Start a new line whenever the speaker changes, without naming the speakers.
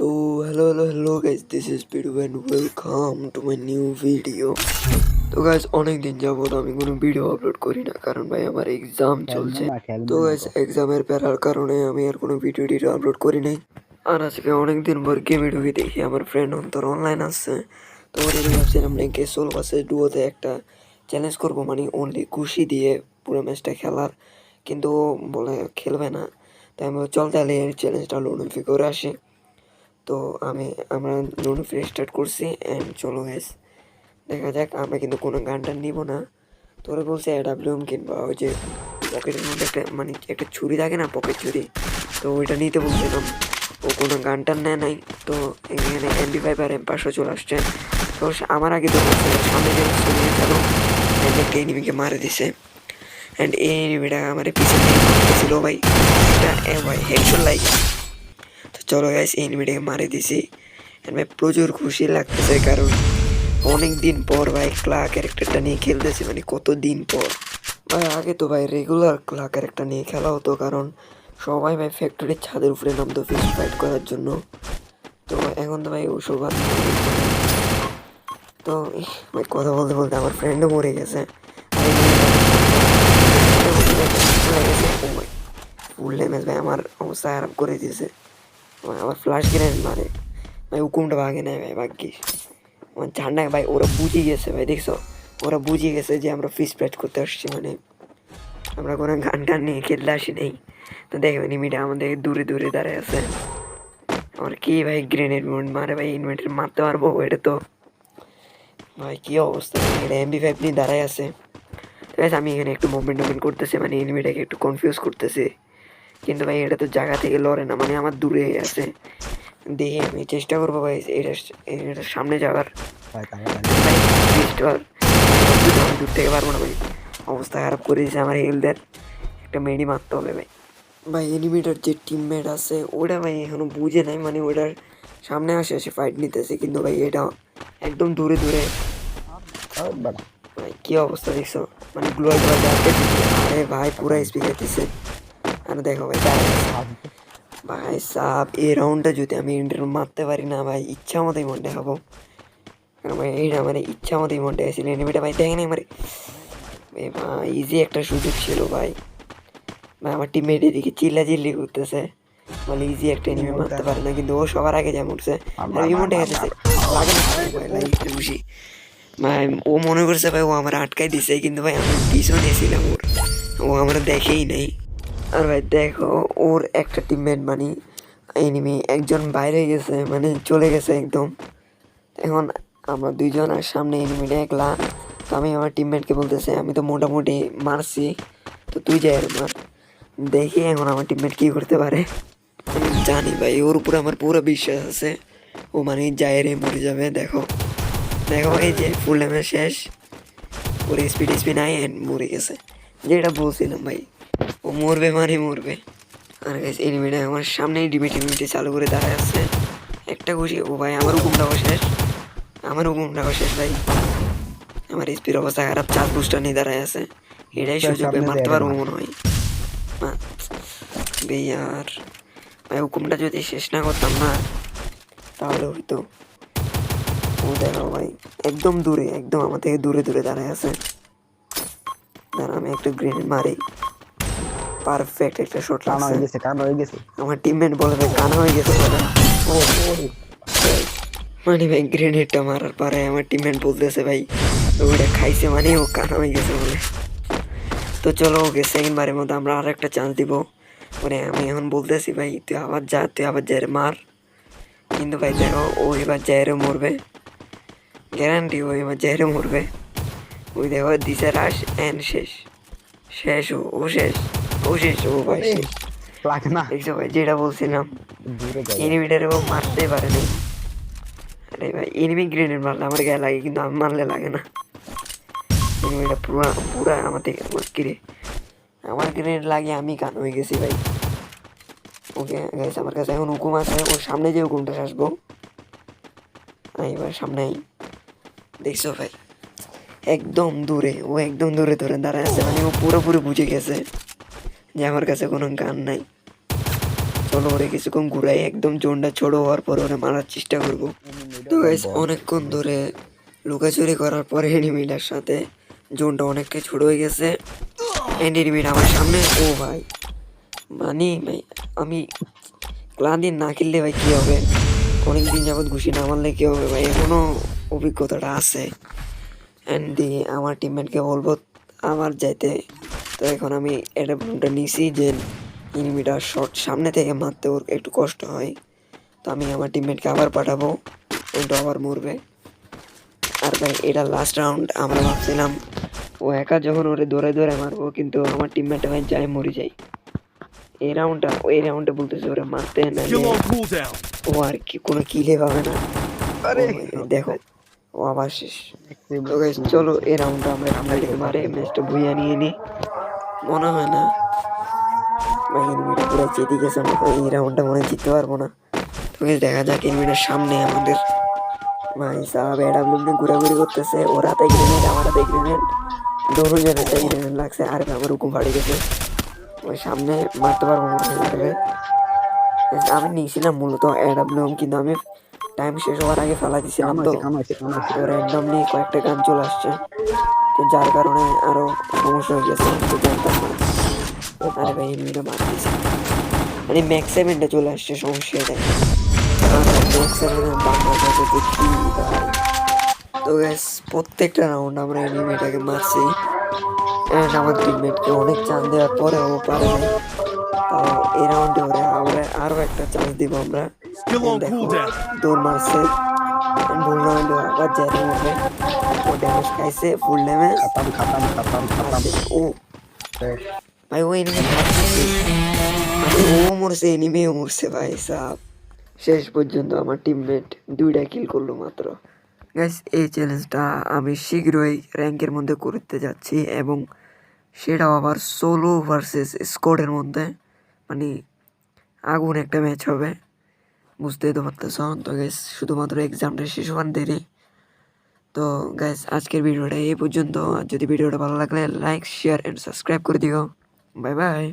तो hello guys, this is Pidu and welcome to my new video. তো guys অনেক দিন যাবত আমি কোনো ভিডিও আপলোড করি না, কারণ ভাই আমার এক্সাম চলছে। তো গাইস এক্সামের প্যারার কারণে আমি আর কোনো ভিডিও আপলোড করি নাই। আর আজকে অনেক দিন পর গেমে ঢুকে দেখি আমার ফ্রেন্ড অন্তর অনলাইন আসছে। তো ওর ভাবছিলাম র্যাঙ্কে সোল ভার্সেস ডুয়োতে একটা চ্যালেঞ্জ করবো, মানে অনলি খুশি দিয়ে পুরো ম্যাচটা খেলার। কিন্তু ও বলে খেলবে না, তাই আমি চল তাহলে এই চ্যালেঞ্জটা লোনফি করে আসি। তো আমরা লুডো ফ্রি স্টার্ট করছি অ্যান্ড চলো গাইস দেখা যাক। আমরা কিন্তু কোনো গানটা নিব না। তোরা বলছে এডাব্লিউএম কিংবা ওই যে পকেটের মধ্যে একটা মানে একটা ছুরি থাকে না, পকেট ছুরি, তো ওইটা নিতে বলছিলাম। ও কোনো গানটা নেয় নাই। তো এখানে MP5 আর M500 চলে আসছে। তো আমার আগে তো সামনে যে নিয়ে গেল অ্যান্ড একটা এনিমিকে মারে দিছে। অ্যান্ড এই এনিমিটা আমার পিছনে মারতেছিল ভাই, এটা ভাই হেডশট লাইক। তো চলো গাইস এই এনিমিটাকে মারে দিছি। ভাই প্রচুর খুশি লাগতেছে, কারণ অনেক দিন পর ভাই ক্লা ক্যারেক্টারটা নিয়ে খেলতেছি, মানে কত দিন পর ভাই। আগে তো ভাই রেগুলার ক্লা ক্যারেক্টার নিয়ে খেলা হতো, কারণ সবাই ভাই ফ্যাক্টরির ছাদের উপরে নামতো ফিস্ট ফাইট করার জন্য। তো এখন তো ভাই ওসব আর তো ভাই কথা বলতে বলতে আমার ফ্রেন্ডও মরে গেছে। ফুল ড্যামেজ ভাই, আমার অবস্থা খারাপ করে দিয়েছে। আবার ফ্লাশ গ্রেনেড মারে ভাই, হুকুমটা ভাগে নেয় ভাই, ভাগ্যিস আমার ঝান্ডা ভাই। ওরা বুঝে গেছে ভাই, দেখছো ওরা বুঝে গেছে যে আমরা ফিস প্যাচ করতে আসছি, মানে আমরা কোনো গান টান নিয়ে খেলতে আসি নেই। তো দেখবেন ইমিডিয়া আমাদের দূরে দূরে দাঁড়ায় আছে। আমার কি ভাই গ্রেনেড মারে ভাই, ইনভার্টার মারতে পারবো? এটা তো ভাই কি অবস্থা, এটা MP5 নিয়ে দাঁড়ায় আছে। তো আমি এখানে একটু মুভমেন্ট করতেছি, মানে এনিমিটাকে একটু কনফিউজ করতেছি। কিন্তু ভাই এটা তো জায়গা থেকে লড়ে না, মানে আমার দূরে আছে। দেখি আমি চেষ্টা করবো ভাই এটা সামনে যাওয়ার। দূর থেকে পারবো না ভাই, অবস্থা খারাপ করে দিয়েছে আমার হেলথের। একটা মেডি মারতে হবে ভাই। ভাই এনিমিটার যে টিমমেট আছে ওটা ভাই এখনো বুঝে নাই, মানে ওটার সামনে আসে ফাইট নিতেছে, কিন্তু ভাই এটা একদম দূরে দূরে। ভাই কি অবস্থা দেখছো, মানে গ্লোয়াল আরে ভাই পুরা স্পিকার দিচ্ছে। আর দেখো ভাই ভাই সাপ এই রাউন্ডটা যদি আমি ইন্টার মারতে পারি না ভাই, ইচ্ছা মতোই মন দেখাবো। কারণ ভাই এইটা মানে ইচ্ছা মতোই মন দেখাইছিল এনিমিটা ভাই, দেখে নাই মানে ভাই ইজি একটা সুযোগ ছিল ভাই। ভাই আমার টিমমেট এদিকে চিল্লি করতেছে, বলে ইজি একটা এনিমি মারতে পারে না, কিন্তু ও সবার আগে যা উঠছে আর ইমোটে গেছে লাগে না ভাই খুশি ভাই। ও মনে করছে ভাই ও আমার আটকাই দিছে, কিন্তু ভাই আমি পিছনে ছিলাম ওর, ও আমার দেখেই নাই। আর ভাই দেখো ওর একটা টিমমেট মানে এনিমি একজন বাইরে গেছে, মানে চলে গেছে একদম। এখন আমরা দুইজন আর সামনে এনিমিটা একলা। তো আমি আমার টিমমেটকে বলতেছে আমি তো মোটামুটি মারছি, তো তুই যাই আর মার, দেখি এখন আমার টিমমেট কী করতে পারে। আমি জানি ভাই ওর উপরে আমার পুরো বিশ্বাস আছে, ও মানে জায়রে মরে যাবে। দেখো দেখো এই যে ফুল ড্যামেজ শেষ, ওর স্পিড নাই অ্যান্ড মরে গেছে। যেটা বলছিলাম ভাই, ও মরবে মানে মরবে। আর গাইস এনিমিটা আমার সামনেই ডিমিটি চালু করে দাঁড়ায় আছে। একটা খুশি ও ভাই, আমার হুকুমটাও শেষ ভাই। আমার স্পিড অবস্থা খারাপ, চার বুস্টার নিয়ে দাঁড়ায় আছে। এটাই সুযোগ ভাই, মারতে পারবো মনে হয়। আর ভাই হুকুমটা যদি শেষ না করতাম না তাহলে হয়তো। ও দেখো ভাই একদম দূরে, একদম আমার থেকে দূরে দূরে দাঁড়ায় আছে। দাঁড়া আমি একটা গ্রেনেড মারি, পারফেক্ট একটা শট লাগছে। আমার টিমমেট বলে ভাই কানা হয়ে গেছে মানে ভাই গ্রেনেডটা মারার পরে আমার টিমমেট বলতেছে ভাই ওটা খাইছে, মানে ও কানা হয়ে গেছে বলে। তো চলো ওকে সেকেন্ড বারের মধ্যে আমরা আর একটা চান্স দিব। মানে আমি এখন বলতেছি ভাই তুই আবার যাই মার, কিন্তু ভাই দেখো ও এবার যাইরে মরবে, গ্যারান্টি ও এবার যাইরে মরবে। ওই দেখো দিছে রাশ এন্ড শেষ ও শেষ ও ভাই শেষ। দেখছো ভাই যেটা বলছিলাম, এনিমিটারে ও মারতে পারে নাই। আরে ভাই এনিমি গ্রেনেড মারলে আমার গায়ে লাগে, কিন্তু আমি মারলে লাগে না। এনিমিটা পুরা আমার থেকে কিরে আমার গ্রেনেড লাগে, আমি কান হয়ে গেছি ভাই। ওকে গাইস আমার কাছে এখন হুকুম আছে, ওর সামনে যে হুকুমটা আসবো এবার সামনে। দেখছো ভাই একদম দূরে, ও একদম দূরে ধরে দাঁড়ায় আছে, মানে ও পুরোপুরি বুঝে গেছে যে আমার কাছে কোনো গান নাই। চলো ওরে কিছুক্ষণ ঘুরাই, একদম জোনটা ছোট হওয়ার পর ওরে মারার চেষ্টা করব। তো গাইস অনেকক্ষণ ধরে লুকাচুরি করার পরে এনিমিটার সাথে জোনটা অনেকটাই ছোট হয়ে গেছে। এনিমিটা আমার সামনে। ও ভাই মানে ভাই আমি ক্লান্তি না খেললে ভাই কী হবে, অনেকদিন যাবৎ ঘুষি না মারলে কী হবে ভাই, এখনও অভিজ্ঞতাটা আছে। অ্যান্ড দিয়ে আমার টিমমেটকে বলবো আমার যাইতে। তো এখন আমি এটা ব্লুটা নিছি যে এনিমিটা শর্ট সামনে থেকে মারতে ওর একটু কষ্ট হয়। তো আমি আমার টিমমেটকে আবার পাঠাবো, কিন্তু আবার মরবে। আর ভাই এটা লাস্ট রাউন্ড, আমরা ভাবছিলাম ও একা যখন ওরে দৌড়ে দৌড়ে মারবো, কিন্তু আমার টিমমেটটা ভাই যায় মরে যায়। এই রাউন্ডে বলতেছে ওরা মারতে নাইলে ও আর কি কোনো কিলে পাবে না। দেখো ও আবার শেষ। তো গাইস চলো এই রাউন্ডটা আমরা সামনে থেকে মারে ম্যাচটা ভুইয়া নিয়ে নিই। মনে হয় না ভাই এনিমিটা পুরো চেতে গেছে, আমরা এই রাউন্ডটা মনে হয় জিততে পারবো না। তো গাইস দেখা যাক এনিমিটার সামনে আমাদের ভাই সাহেব এডাব্লিউ নিয়ে ঘোরাঘুরি করতেছে, ওর হাতে গ্রেনেড আমার হাতে গ্রেনেড, দোনো জনের গ্রেনেড লাগছে। আর আমার হুকুম ফাটে গেছে, ওই সামনে মারতে পারবো মনে হয়। আমি নিয়েছিলাম মূলত এডাব্লিউ, কিন্তু আমি টাইম শেষ হওয়ার আগে ফেলা দিয়েছিলাম, তো র্যান্ডমলি কয়েকটা গান চলে আসছে, তো যার কারণে আরো সমস্যা হয়ে গেছে, তো জানতাম না। আরে ভাই এমনিটা মার দিয়েছে, মানে ম্যাক্স সেভেনটা চলে আসছে, সমস্যা এটাই। ম্যাক্স সেভেনের বাংলাটা দেখি ভাই। তো গ্যাস প্রত্যেকটা রাউন্ড আমরা এনিমিটাকে মারছি, অ্যান্ড আমার টিমমেটকে অনেক চান্স দেওয়ার পরেও পারে নাই। তাও এই রাউন্ডে ওরে আমরা আরও একটা চান্স দিব আমরা। দেখো দৌড় মারছে, ভুল না হইলেও আবার যেতে মরবে। ও ড্যামেজ খাইছে, ফুল ড্যামেজ। ও ভাই ও এনিমি ও মরছে, এনিমিও মরছে ভাই সাব। শেষ পর্যন্ত আমার টিমমেট 2টা কিল করলো মাত্র। গাইস এই চ্যালেঞ্জটা আমি শীঘ্রই র্যাঙ্কের মধ্যে করতে যাচ্ছি, এবং সেটাও আবার সোলো ভার্সেস স্কোয়াডের মধ্যে, মানে আগুন একটা ম্যাচ হবে, বুঝতেই তো পারতেছ। তো গাইস শুধুমাত্র এক্সামটা শেষ হওয়ার দেরি। তো গাইস আজকের ভিডিওটা এই পর্যন্ত। আর যদি ভিডিওটা ভালো লাগলে লাইক শেয়ার অ্যান্ড সাবস্ক্রাইব করে দিও। Bye bye.